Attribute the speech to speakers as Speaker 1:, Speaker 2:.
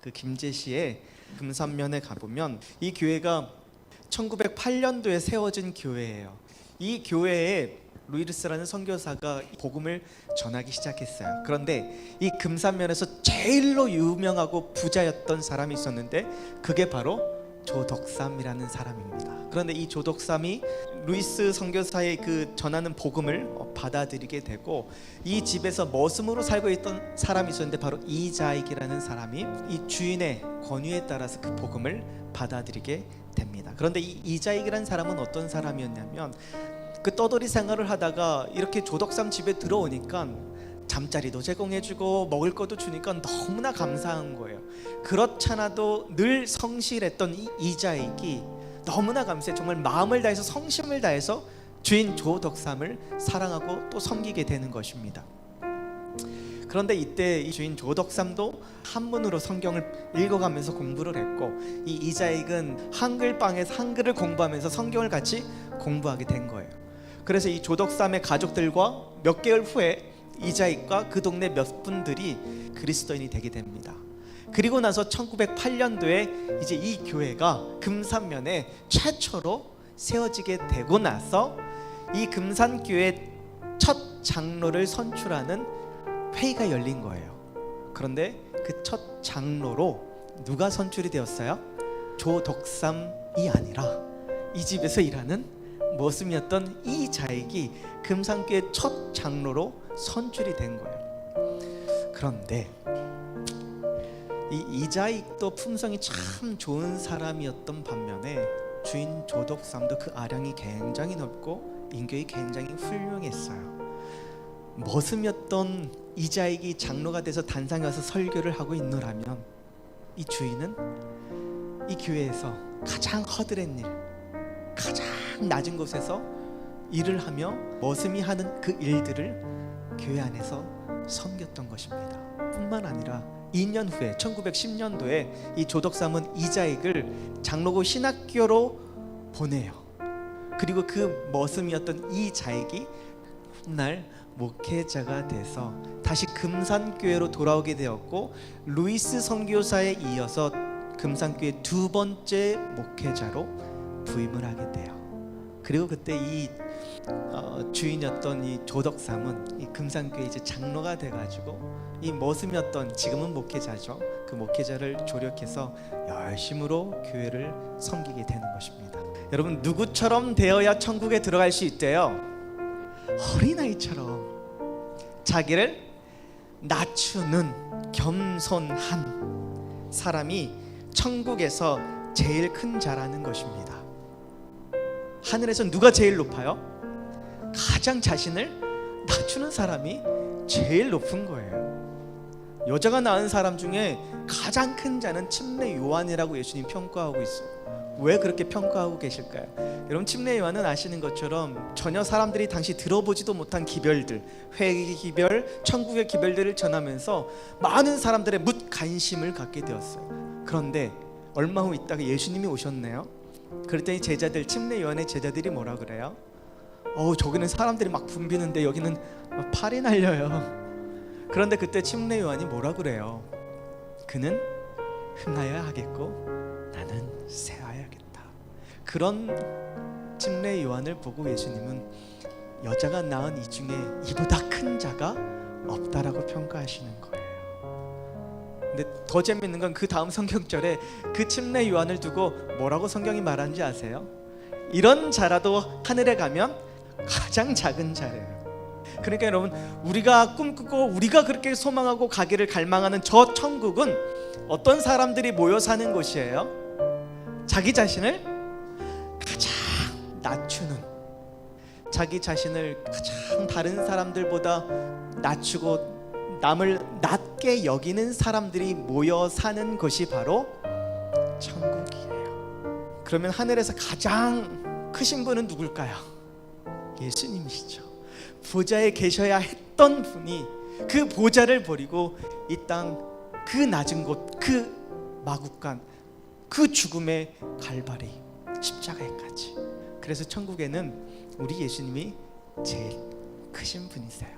Speaker 1: 그 김제시의 금산면에 가보면 이 교회가 1908년도에 세워진 교회예요. 이 교회에 루이르스라는 선교사가 복음을 전하기 시작했어요. 그런데 이 금산면에서 제일로 유명하고 부자였던 사람이 있었는데 그게 바로 조덕삼이라는 사람입니다. 그런데 이 조덕삼이 루이스 선교사의 그 전하는 복음을 받아들이게 되고 이 집에서 머슴으로 살고 있던 사람이 있었는데 바로 이자익이라는 사람이 이 주인의 권유에 따라서 그 복음을 받아들이게 됩니다. 그런데 이 이자익이라는 사람은 어떤 사람이었냐면 그 떠돌이 생활을 하다가 이렇게 조덕삼 집에 들어오니까 잠자리도 제공해주고 먹을 것도 주니까 너무나 감사한 거예요. 그렇잖아도 늘 성실했던 이 이자익이 너무나 감사해 정말 마음을 다해서 성심을 다해서 주인 조덕삼을 사랑하고 또 섬기게 되는 것입니다. 그런데 이때 이 주인 조덕삼도 한문으로 성경을 읽어가면서 공부를 했고 이 이자익은 한글방에서 한글을 공부하면서 성경을 같이 공부하게 된 거예요. 그래서 이 조덕삼의 가족들과 몇 개월 후에 이자익과 그 동네 몇 분들이 그리스도인이 되게 됩니다. 그리고 나서 1908년도에 이제 이 교회가 금산면에 최초로 세워지게 되고 나서 이 금산교회 첫 장로를 선출하는 회의가 열린 거예요. 그런데 그 첫 장로로 누가 선출이 되었어요? 조덕삼이 아니라 이 집에서 일하는 머슴이었던 이자익이 금산교회 첫 장로로 선출이 된 거예요. 그런데 이 이자익도 품성이 참 좋은 사람이었던 반면에 주인 조덕삼도 그 아량이 굉장히 넓고 인격이 굉장히 훌륭했어요. 머슴이었던 이자익이 장로가 돼서 단상에 와서 설교를 하고 있노라면 이 주인은 이 교회에서 가장 허드렛 일, 가장 낮은 곳에서 일을 하며 머슴이 하는 그 일들을 교회 안에서 섬겼던 것입니다. 뿐만 아니라 2년 후에 1910년도에 이 조덕삼은 이자익을 장로고 신학교로 보내요. 그리고 그 머슴이었던 이자익이 훗날 목회자가 돼서 다시 금산교회로 돌아오게 되었고 루이스 선교사에 이어서 금산교회 두 번째 목회자로 부임을 하게 돼요. 그리고 그때 이 주인이었던 이 조덕삼은 이 금산교회 이제 장로가 돼가지고 이 머슴이었던 지금은 목회자죠. 그 목회자를 조력해서 열심으로 교회를 섬기게 되는 것입니다. 여러분 누구처럼 되어야 천국에 들어갈 수 있대요? 어린아이처럼 자기를 낮추는 겸손한 사람이 천국에서 제일 큰 자라는 것입니다. 하늘에서 누가 제일 높아요? 가장 자신을 낮추는 사람이 제일 높은 거예요. 여자가 낳은 사람 중에 가장 큰 자는 침례 요한이라고 예수님 평가하고 있어요. 왜 그렇게 평가하고 계실까요? 여러분 침례 요한은 아시는 것처럼 전혀 사람들이 당시 들어보지도 못한 기별들, 회개의 기별, 천국의 기별들을 전하면서 많은 사람들의 묻 관심을 갖게 되었어요. 그런데 얼마 후 있다가 예수님이 오셨네요. 그랬더니 제자들, 침례 요한의 제자들이 뭐라 그래요? 저기는 사람들이 막 붐비는데 여기는 팔이 날려요. 그런데 그때 침례 요한이 뭐라 그래요? 그는 흥하여야 하겠고 나는 쇠하여야겠다. 그런 침례 요한을 보고 예수님은 여자가 낳은 이 중에 이보다 큰 자가 없다라고 평가하시는 거예요. 근데 더 재밌는 건 그 다음 성경절에 그 침례 요한을 두고 뭐라고 성경이 말하는지 아세요? 이런 자라도 하늘에 가면 가장 작은 자래요. 그러니까 여러분 우리가 꿈꾸고 우리가 그렇게 소망하고 가기를 갈망하는 저 천국은 어떤 사람들이 모여 사는 곳이에요? 자기 자신을 가장 낮추는, 자기 자신을 가장 다른 사람들보다 낮추고 남을 낮게 여기는 사람들이 모여 사는 곳이 바로 천국이에요. 그러면 하늘에서 가장 크신 분은 누굴까요? 예수님이시죠. 보좌에 계셔야 했던 분이 그 보좌를 버리고 이 땅 그 낮은 곳, 그 마국간, 그 죽음의 갈바리 십자가에까지. 그래서 천국에는 우리 예수님이 제일 크신 분이세요.